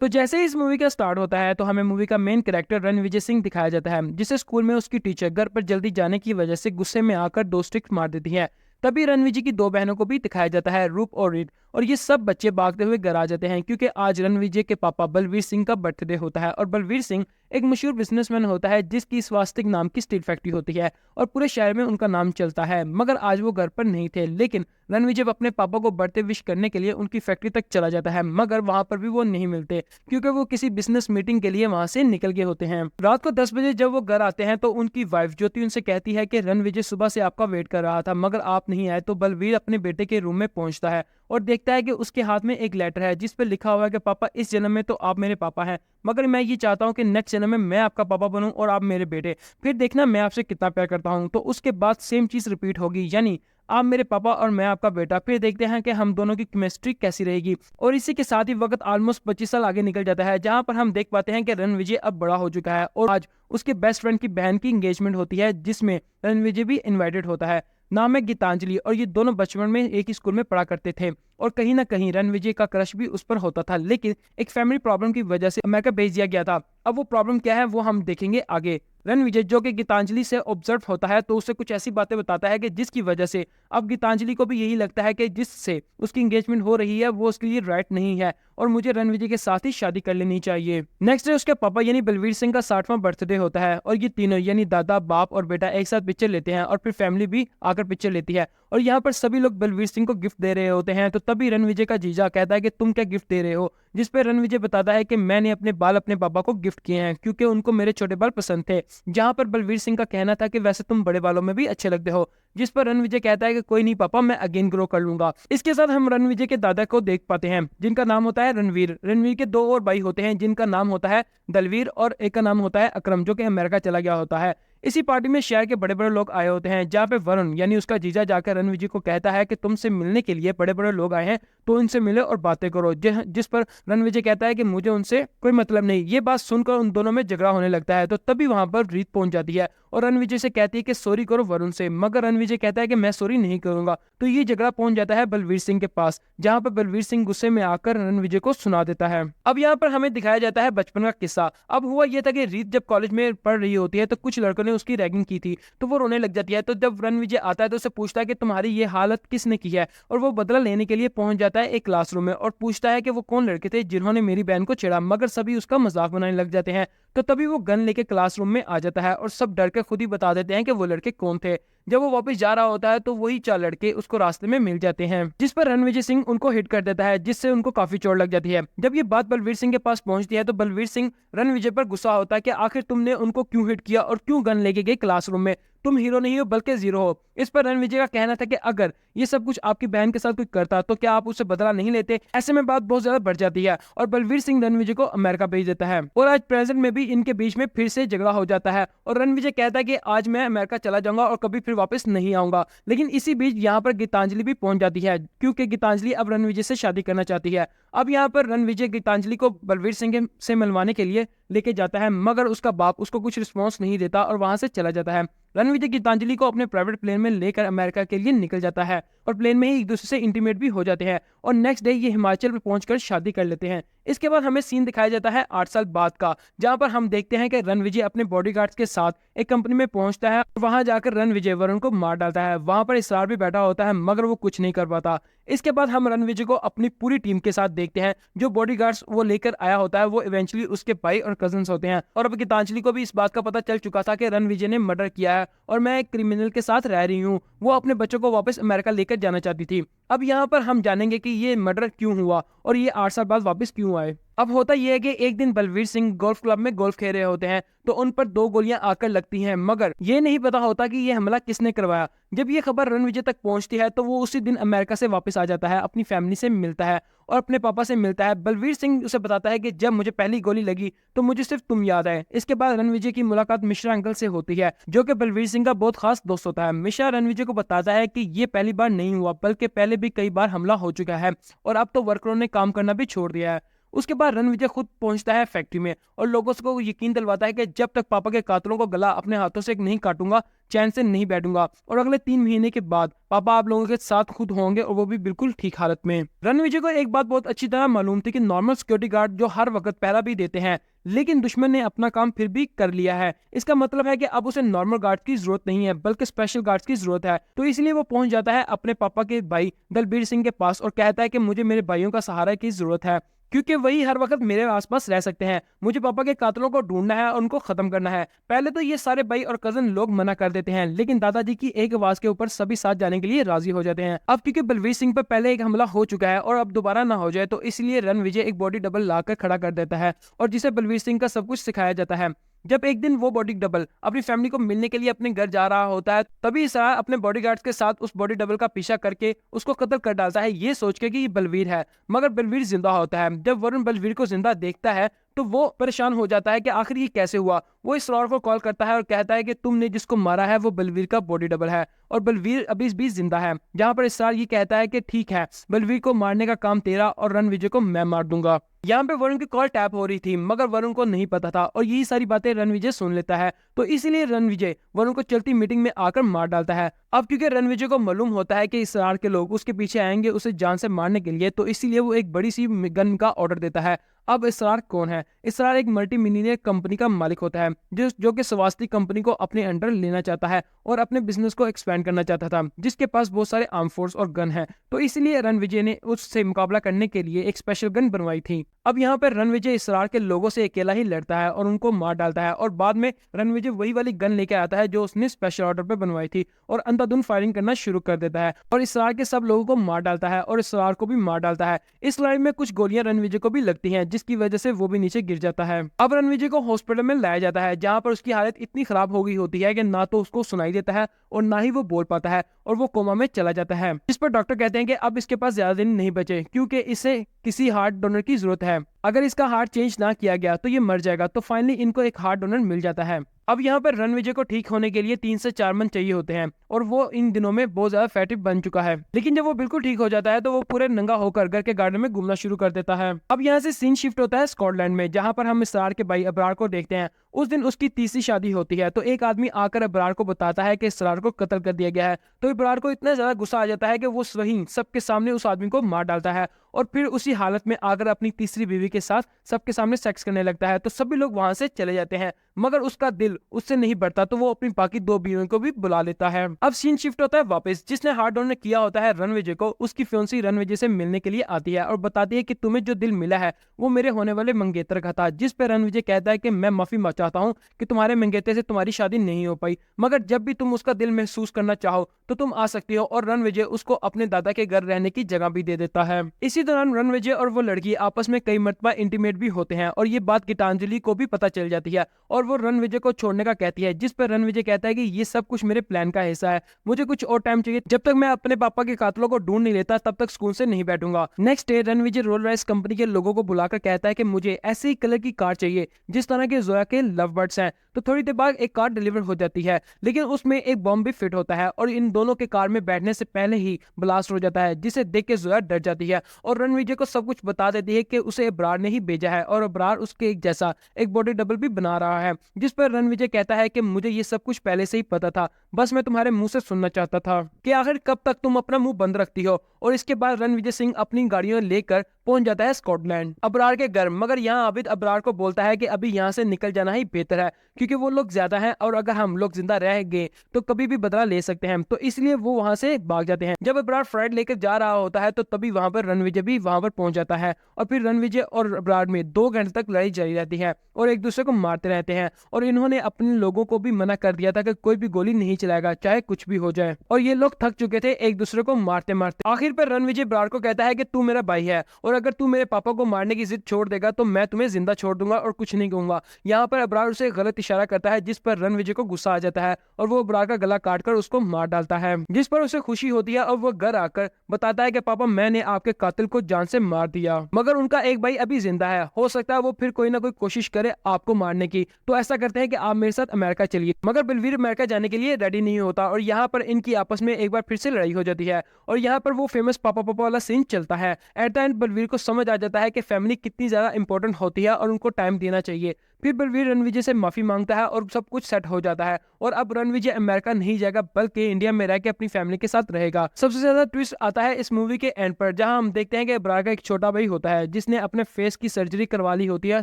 तो जैसे ही इस मूवी का स्टार्ट होता है तो हमें मूवी का मेन कैरेक्टर रणविजय सिंह दिखाया जाता है, जिसे स्कूल में उसकी टीचर घर पर जल्दी जाने की वजह से गुस्से में आकर दो स्टिक मार देती है। तभी रणविजय की दो बहनों को भी दिखाया जाता है, रूप और रीत, और ये सब बच्चे भागते हुए घर आ जाते हैं क्योंकि आज रणविजय के पापा बलवीर सिंह का बर्थडे होता है। और बलवीर सिंह एक मशहूर बिजनेसमैन होता है जिसकी स्वास्तिक नाम की स्टील फैक्ट्री होती है और पूरे शहर में उनका नाम चलता है। मगर आज वो घर पर नहीं थे, लेकिन रणविजय अपने पापा को बर्थडे विश करने के लिए उनकी फैक्ट्री तक चला जाता है, मगर वहां पर भी वो नहीं मिलते क्योंकि वो किसी बिजनेस मीटिंग के लिए वहां से निकल गए होते हैं। रात को 10 बजे जब वो घर आते हैं तो उनकी वाइफ ज्योति उनसे कहती है कि रणविजय सुबह से आपका वेट कर रहा था मगर आप नहीं आए। तो बलवीर अपने बेटे के रूम में पहुंचता है और देखता है कि उसके हाथ में एक लेटर है जिस पर लिखा हुआ है कि पापा, इस जन्म में तो आप मेरे पापा हैं, मगर मैं ये चाहता हूँ कि नेक्स्ट जन्म में मैं आपका पापा बनूं और आप मेरे बेटे। फिर देखना मैं आपसे कितना प्यार करता हूँ। तो उसके बाद सेम चीज रिपीट होगी, यानी आप मेरे पापा और मैं आपका बेटा। फिर देखते हैं कि हम दोनों की केमिस्ट्री कैसी रहेगी। और इसी के साथ ही वक्त ऑलमोस्ट 25 साल आगे निकल जाता है, जहां पर हम देख पाते हैं कि रणविजय अब बड़ा हो चुका है और आज उसके बेस्ट फ्रेंड की बहन की एंगेजमेंट होती है जिसमें रणविजय भी इन्वाइटेड होता है। नाम है गीतांजलि और ये दोनों बचपन में एक ही स्कूल में पढ़ा करते थे और कहीं ना कहीं रणविजय का क्रश भी उस पर होता था, लेकिन एक फैमिली प्रॉब्लम की वजह से अमेरिका भेज दिया गया था। अब वो प्रॉब्लम क्या है वो हम देखेंगे आगे। रणविजय जो कि गीतांजलि से ऑब्जर्व होता है तो उसे कुछ ऐसी बातें बताता है कि जिसकी वजह से अब गीतांजलि को भी यही लगता है कि जिससे उसकी एंगेजमेंट हो रही है वो उसके लिए राइट नहीं है और मुझे रणविजय के साथ ही शादी कर लेनी चाहिए। नेक्स्ट डे उसके पापा यानी बलवीर सिंह का 60वां बर्थडे होता है और ये तीनों यानी दादा, बाप और बेटा एक साथ पिक्चर लेते हैं और फिर फैमिली भी आकर पिक्चर लेती है और यहाँ पर सभी लोग बलवीर सिंह को गिफ्ट दे रहे होते हैं। तो तभी रणविजय का जीजा कहता है कि तुम क्या गिफ्ट दे रहे हो, जिस पर रणविजय बताता है कि मैंने अपने बाल अपने पापा को गिफ्ट किए हैं क्योंकि उनको मेरे छोटे बाल पसंद थे। जहां पर बलवीर सिंह का कहना था कि वैसे तुम बड़े बालों में भी अच्छे लगते हो, जिस पर रणविजय कहता है कि कोई नहीं पापा, मैं अगेन ग्रो कर लूंगा। इसके साथ हम रणविजय के दादा को देख पाते हैं जिनका नाम होता है रणवीर। रणवीर के दो और भाई होते हैं जिनका नाम होता है दलवीर और एक का नाम होता है अकरम जो कि अमेरिका चला गया होता है। इसी पार्टी में शहर के बड़े बड़े लोग आए होते हैं, जहाँ पे वरुण यानी उसका जीजा जाकर रणविजय को कहता है कि तुमसे मिलने के लिए बड़े बड़े लोग आए हैं तो उनसे मिलो और बातें करो, जिस पर रणविजय कहता है कि मुझे उनसे कोई मतलब नहीं। ये बात सुनकर उन दोनों में झगड़ा होने लगता है। तो तभी वहां पर रीत पहुंच जाती है और रणविजय से कहती है कि सॉरी करो वरुण से, मगर रणविजय कहता है कि मैं सॉरी नहीं करूंगा। तो ये झगड़ा पहुंच जाता है बलवीर सिंह के पास, जहां पर बलवीर सिंह गुस्से में आकर रणविजय को सुना देता है। अब यहाँ पर हमें दिखाया जाता है बचपन का किस्सा। अब हुआ यह था कि रीत जब कॉलेज में पढ़ रही होती है तो कुछ लड़कों ने उसकी रैगिंग की थी तो वो रोने लग जाती है। तो जब रणविजय आता है तो उसे पूछता है कि तुम्हारी ये हालत किसने की है, और वो बदला लेने के लिए पहुंच जाता है एक क्लासरूम में और पूछता है कि वो कौन लड़के थे जिन्होंने मेरी बहन को छेड़ा, मगर सभी उसका मजाक बनाने लग जाते हैं। तो तभी वो गन लेके क्लासरूम में आ जाता है और सब डर के खुद ही बता देते हैं कि वो लड़के कौन थे। जब वो वापस जा रहा होता है तो वही 4 लड़के उसको रास्ते में मिल जाते हैं, जिस पर रणविजय सिंह उनको हिट कर देता है जिससे उनको काफी चोट लग जाती है। जब ये बात बलवीर सिंह के पास पहुंचती है तो बलवीर सिंह रणविजय पर गुस्सा होता है कि आखिर तुमने उनको क्यों हिट किया और क्यों गन लेके गए क्लासरूम में, तुम हीरो नहीं हो बल्कि जीरो हो। इस पर रणविजय का कहना था कि अगर ये सब कुछ आपकी बहन के साथ कोई करता तो क्या आप उससे बदला नहीं लेते। ऐसे में बात बहुत ज्यादा बढ़ जाती है और बलवीर सिंह रणविजय को अमेरिका भेज देता है और आज प्रेजेंट में भी इनके बीच में फिर से झगड़ा हो जाता है और रणविजय कहता है कि आज मैं अमेरिका चला जाऊंगा और कभी फिर वापस नहीं आऊंगा। लेकिन इसी बीच यहाँ पर गीतांजलि भी पहुंच जाती है क्योंकि गीतांजलि अब रणविजय से शादी करना चाहती है। अब यहाँ पर रणविजय गीतांजलि को बलवीर सिंह से मिलवाने के लिए लेके जाता है, मगर उसका बाप उसको कुछ रिस्पॉन्स नहीं देता और वहां से चला जाता है। रणविजय गीतांजलि को अपने प्राइवेट प्लेन में लेकर अमेरिका के लिए निकल जाता है और प्लेन में ही एक दूसरे से इंटीमेट भी हो जाते हैं और नेक्स्ट डे ये हिमाचल में पहुंचकर शादी कर लेते हैं। इसके बाद हमें सीन दिखाया जाता है 8 साल बाद का, जहां पर हम देखते हैं कि रणविजय अपने बॉडीगार्ड्स के साथ एक कंपनी में पहुंचता है और वहां जाकर रणविजय वरुण को मार डालता है। वहां पर इसरार भी बैठा होता है मगर वो कुछ नहीं कर पाता। इसके बाद हम रणविजय को अपनी पूरी टीम के साथ देखते हैं। जो बॉडीगार्ड्स वो लेकर आया होता है वो इवेंचुअली उसके भाई और कजिन्स होते हैं और अब गीतांजलि को भी इस बात का पता चल चुका था कि रणविजय ने मर्डर किया है और मैं एक क्रिमिनल के साथ रह रही हूँ। वो अपने बच्चों को वापस अमेरिका लेकर जाना चाहती थी। अब यहाँ पर हम जानेंगे कि ये मर्डर क्यों हुआ और ये 8 साल बाद वापस क्यों आए। अब होता यह है कि एक दिन बलवीर सिंह गोल्फ क्लब में गोल्फ खेल रहे होते हैं तो उन पर 2 गोलियां आकर लगती हैं, मगर ये नहीं पता होता कि ये हमला किसने करवाया। जब ये खबर रणविजय तक पहुंचती है तो वो उसी दिन अमेरिका से वापस आ जाता है, अपनी फैमिली से मिलता है और अपने पापा से मिलता है। बलवीर सिंह उसे बताता है कि जब मुझे पहली गोली लगी तो मुझे सिर्फ तुम याद आए। इसके बाद रणविजय की मुलाकात मिश्रा अंकल से होती है जो कि बलवीर सिंह का बहुत खास दोस्त होता है। मिश्रा रणविजय को बताता है कि ये पहली बार नहीं हुआ बल्कि पहले भी कई बार हमला हो चुका है और अब तो वर्करों ने काम करना भी छोड़ दिया है। उसके बाद रणविजय खुद पहुंचता है फैक्ट्री में और लोगों को यकीन दिलवाता है कि जब तक पापा के कातलों को गला अपने हाथों से नहीं काटूंगा चैन से नहीं बैठूंगा, और अगले 3 महीने के बाद पापा आप लोगों के साथ खुद होंगे और वो भी बिल्कुल ठीक हालत में। रणविजय को एक बात बहुत अच्छी तरह मालूम थी कि नॉर्मल सिक्योरिटी गार्ड जो हर वक्त पहरा भी देते हैं, लेकिन दुश्मन ने अपना काम फिर भी कर लिया है। इसका मतलब है कि अब उसे नॉर्मल गार्ड की जरूरत नहीं है बल्कि स्पेशल गार्ड्स की जरूरत है। तो इसलिए वो पहुंच जाता है अपने पापा के भाई दलबीर सिंह के पास और कहता है कि मुझे मेरे भाइयों का सहारा की जरूरत है, क्योंकि वही हर वक्त मेरे आसपास रह सकते हैं। मुझे पापा के कातलों को ढूंढना है और उनको खत्म करना है। पहले तो ये सारे भाई और कजन लोग मना कर देते हैं, लेकिन दादाजी की एक आवाज के ऊपर सभी साथ जाने के लिए राजी हो जाते हैं। अब क्योंकि बलवीर सिंह पर पहले एक हमला हो चुका है और अब दोबारा ना हो जाए, तो इसलिए रणविजय एक बॉडी डबल लाकर खड़ा कर देता है और जिसे बलवीर सिंह का सब कुछ सिखाया जाता है। जब एक दिन वो बॉडी डबल अपनी फैमिली को मिलने के लिए अपने घर जा रहा होता है, तभी इसरार अपने बॉडीगार्ड्स के साथ उस बॉडी डबल का पीछा करके उसको कत्ल कर डालता है, ये सोच के कि ये बलवीर है। मगर बलवीर जिंदा होता है। जब वरुण बलवीर को जिंदा देखता है तो वो परेशान हो जाता है कि आखिर ये कैसे हुआ। वो इसरार को कॉल करता है और कहता है कि तुमने जिसको मारा है वो बलवीर का बॉडी डबल है और बलवीर अभी भी जिंदा है। जहां पर इसरार ये कहता है कि ठीक है, बलवीर को मारने का काम तेरा और रणविजय को मैं मार दूंगा। यहाँ पे वरुण की कॉल टैप हो रही थी, मगर वरुण को नहीं पता था और यही सारी बातें रणविजय सुन लेता है। तो इसीलिए रणविजय वरुण को चलती मीटिंग में आकर मार डालता है। अब क्योंकि रणविजय को मालूम होता है कि इसरार के लोग उसके पीछे आएंगे उसे जान से मारने के लिए, तो इसीलिए वो एक बड़ी सी गन का ऑर्डर देता है। अब इसरार कौन है? इसरार एक मल्टी मिलियनियर कंपनी का मालिक होता है जो कि स्वास्थ्य कंपनी को अपने अंडर लेना चाहता है और अपने बिजनेस को एक्सपेंड करना चाहता था, जिसके पास बहुत सारे आर्म फोर्स और गन है। तो इसलिए रणविजय ने उससे मुकाबला करने के लिए एक स्पेशल गन बनवाई थी। अब यहाँ पर रणविजय इसरार के लोगों से अकेला ही लड़ता है और उनको मार डालता है और बाद में रणविजय वही वाली गन लेके आता है जो उसने स्पेशल ऑर्डर पे बनवाई थी और अंधाधुंध फायरिंग करना शुरू कर देता है और इसरार के सब लोगों को मार डालता है और इसरार को भी मार डालता है। इस लड़ाई में कुछ गोलियां रणविजय को भी लगती हैं, जिसकी वजह से वो भी नीचे गिर जाता है। अब रणविजय को हॉस्पिटल में लाया जाता है, जहाँ पर उसकी हालत इतनी खराब हो गई होती है कि ना तो उसको सुनाई देता है और ना ही वो बोल पाता है और वो कोमा में चला जाता है। जिस पर डॉक्टर कहते हैं कि अब इसके पास ज्यादा दिन नहीं बचे, क्योंकि इसे किसी हार्ट डोनर की जरूरत है। अगर इसका हार्ट चेंज ना किया गया तो ये मर जाएगा। तो फाइनली इनको एक हार्ट डोनर मिल जाता है। अब यहाँ पर रणविजय को ठीक होने के लिए 3 से 4 मंथ चाहिए होते हैं और वो इन दिनों में बहुत ज्यादा फैटी बन चुका है। लेकिन जब वो बिल्कुल ठीक हो जाता है तो वो पूरे नंगा होकर घर के गार्डन में घूमना शुरू कर देता है। अब यहाँ से सीन शिफ्ट होता है स्कॉटलैंड में, जहाँ पर हम इसरार के भाई अबरार को देखते हैं। उस दिन उसकी तीसरी शादी होती है, तो एक आदमी आकर अबरार को बताता है कि इसरार को कत्ल कर दिया गया है। तो अबरार को इतना ज्यादा गुस्सा आ जाता है कि वो वहीं सबके सामने उस आदमी को मार डालता है और फिर उसी हालत में आकर अपनी तीसरी बीवी के साथ सबके सामने सेक्स करने लगता है। तो सभी लोग वहां से चले जाते हैं, मगर उसका दिल उससे नहीं बढ़ता, तो वो अपनी बाकी 2 बीवियों को भी बुला लेता है। अब सीन शिफ्ट होता है वापस। जिसने हार्ट डोनेट किया होता है रणविजय को, उसकी फियांसी रणविजय से मिलने के लिए आती है और बताती है कि तुम्हें जो दिल मिला है वो मेरे होने वाले मंगेतर का था। जिस पे रणविजय कहता है कि मैं माफी चाहता हूँ कि तुम्हारे मंगेतर से तुम्हारी शादी नहीं हो पाई, मगर जब भी तुम उसका दिल महसूस करना चाहो तो तुम आ सकती हो। और रणविजय उसको अपने दादा के घर रहने की जगह भी दे देता है। इसी दौरान रणविजय और वो लड़की आपस में कई मर्तबा इंटीमेट भी होते हैं और ये बात गीतांजलि को भी पता चल जाती है और वो रणविजय को छोड़ने का कहती है। जिस पर रणविजय कहता है कि ये सब कुछ मेरे प्लान का हिस्सा है, मुझे कुछ और टाइम चाहिए। जब तक मैं अपने पापा के कातलों को ढूंढ नहीं लेता तब तक स्कूल से नहीं बैठूंगा। Next day Ranvijay Rolls Royce company के लोगों को बुलाकर कहता है कि मुझे ऐसे ही कलर की कार चाहिए जिस तरह के जोया के लव बर्ड्स हैं। तो थोड़ी देर बाद एक कार डिलीवर हो जाती है, लेकिन उसमें एक बॉम्ब भी फिट होता है और इन दोनों के कार में बैठने से पहले ही ब्लास्ट हो जाता है, जिसे देख के जोया डर जाती है और रणविजय को सब कुछ बता देती है कि उसे अबरार ने ही भेजा है और अबरार उसके एक जैसा एक बॉडी डबल भी बना रहा है। जिस पर रणविजय कहता है कि मुझे ये सब कुछ पहले से ही पता था, बस मैं तुम्हारे मुंह से सुनना चाहता था कि आखिर कब तक तुम अपना मुंह बंद रखती हो। और इसके बाद रणविजय सिंह अपनी गाड़ियों लेकर पहुंच जाता है स्कॉटलैंड अबरार के घर। मगर यहाँ आबिद अबरार को बोलता है कि अभी यहाँ से निकल जाना ही बेहतर है, क्योंकि वो लोग ज्यादा हैं और अगर हम लोग जिंदा रह गए तो कभी भी बदला ले सकते हैं। तो इसलिए वो वहां से भाग जाते हैं। जब अबरार फ्लाइट लेकर जा रहा होता है तो तभी वहां पर रणविजय भी वहां पर पहुंच जाता है और फिर रणविजय और अबरार में 2 घंटे तक लड़ाई जारी रहती है और एक दूसरे को मारते रहते हैं। और इन्होंने अपने लोगों को भी मना कर दिया था कि कोई भी गोली नहीं चलाएगा चाहे कुछ भी हो जाए, और ये लोग थक चुके थे एक दूसरे को मारते मारते। आखिर पर रणविजय अबरार को कहता है कि तू मेरा भाई है और अगर तू मेरे पापा को मारने की जिद छोड़ देगा तो मैं तुम्हें जिंदा छोड़ दूंगा और कुछ नहीं कहूंगा। यहाँ पर अबरार उसे गलत इशारा करता है, जिस पर रणविजय को गुस्सा आ जाता है और वो अबरार का गला काटकर उसको मार डालता है, जिस पर उसे खुशी होती है और वो घर आकर बताता है कि पापा मैंने आपके कातिल को जान से मार दिया, मगर उनका एक भाई अभी जिंदा है, हो सकता है वो फिर कोई ना कोई कोशिश करे आपको मारने की। तो ऐसा करते हैं कि आप मेरे साथ अमेरिका चलिए। मगर बलवीर अमेरिका जाने के लिए रेडी नहीं होता और यहाँ पर इनकी आपस में एक बार फिर से लड़ाई हो जाती है और यहाँ पर वो फेमस पापा पापा वाला सीन चलता है। At the end Balveer Balveer को समझ आ जाता है कि फैमिली कितनी ज्यादा इंपॉर्टेंट होती है और उनको टाइम देना चाहिए। फिर बलवीर रणविजय से माफी मांगता है और सब कुछ सेट हो जाता है और अब रणविजय अमेरिका नहीं जाएगा बल्कि इंडिया में रह के अपनी फैमिली के साथ रहेगा। सबसे ज्यादा ट्विस्ट आता है इस मूवी के एंड पर, जहां हम देखते हैं कि अबरार का एक छोटा भाई होता है जिसने अपने फेस की सर्जरी करवा ली होती है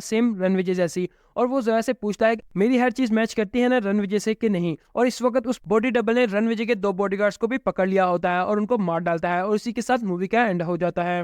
सेम रणविजय जैसी, और वो जया से पूछता है मेरी हर चीज मैच करती है ना रणविजय से कि नहीं। और इस वक्त उस बॉडी डबल ने रणविजय के 2 बॉडीगार्ड्स को भी पकड़ लिया होता है और उनको मार डालता है और इसी के साथ मूवी का एंड हो जाता है।